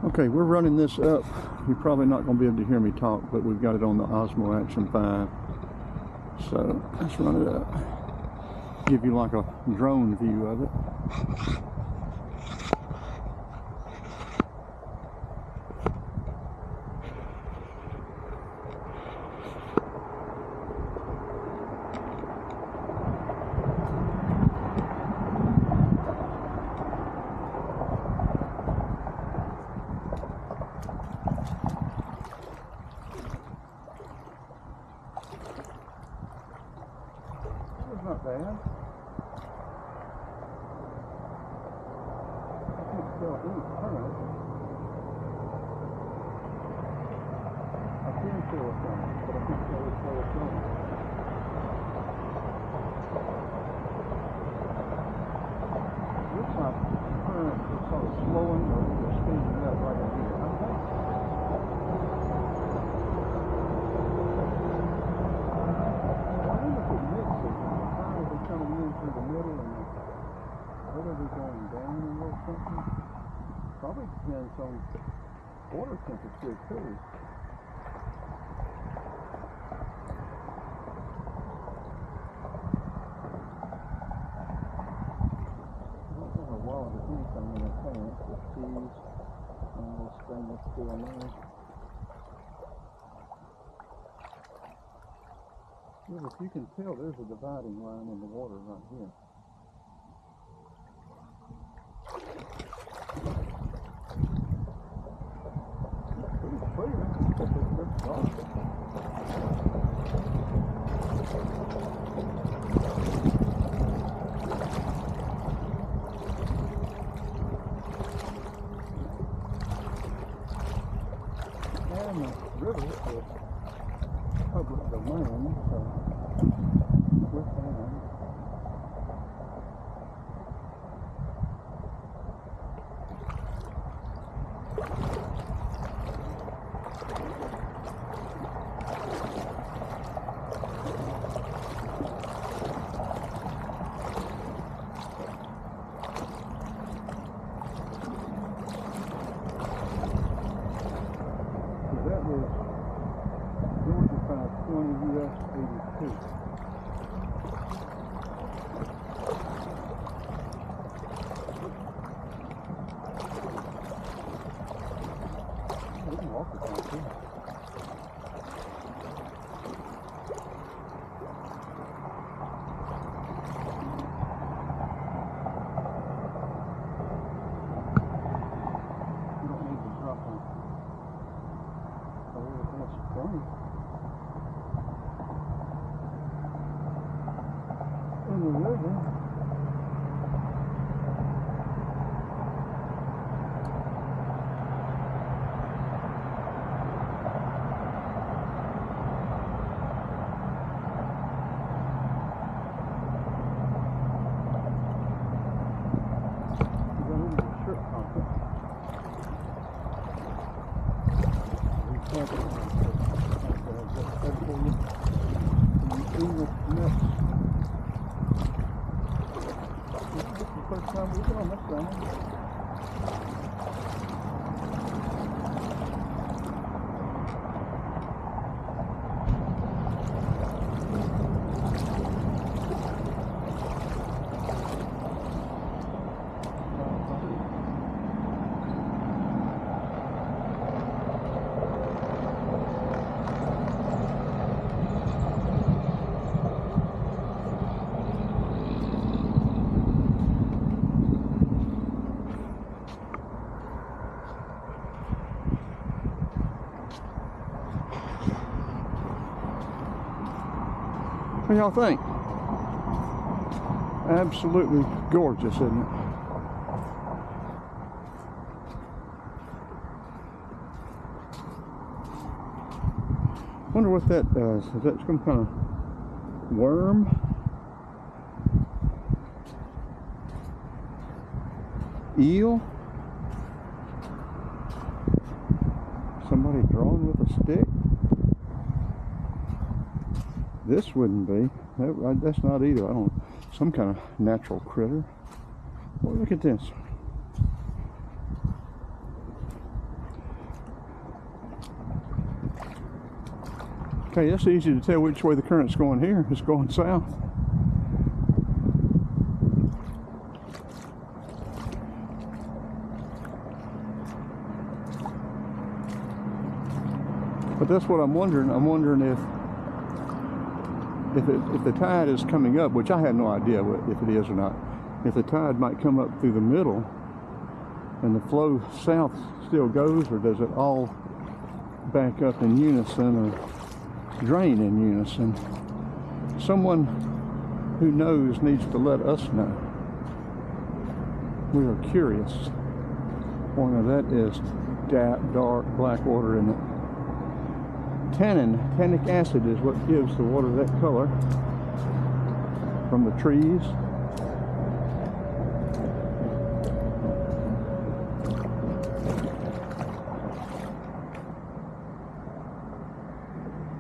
Okay, we're running this up. You're probably not going to be able to hear me talk, but we've got it on the Osmo Action 5. So let's run it up. Give you like a drone view of it. Not bad. I can't tell any current. I can feel it coming, but I can't tell which way it's going. Looks like the current is sort of slowing or either speeding up right in here. I think. Coming in through the middle and whether we're going down a little something. Probably depends on water temperature too. I don't have a wallet or anything in my pants, just keys and a little stainless steel knife. Well, if you can tell, there's a dividing line in the water right here. Pretty clear. It's dark. And the river is public domain, so we're fine. So that was Georgia 520 US 82. We can walk it down too. You don't need to drop on. Oh, that's funny. In the river. First time we've been on this summer. What do y'all think? Absolutely gorgeous, isn't it? Wonder what that does. Is that some kind of worm? Eel? Somebody drawing with a stick? This wouldn't be. That's not either. I don't. Some kind of natural critter. Well, look at this. Okay, that's easy to tell which way the current's going here. It's going south. But that's what I'm wondering. I'm wondering if the tide is coming up, which I have no idea if it is or not. If the tide might come up through the middle and the flow south still goes, or does it all back up in unison or drain in unison? Someone who knows needs to let us know. We are curious. Boy, now that is dark black water in it. Tannic acid is what gives the water that color from the trees.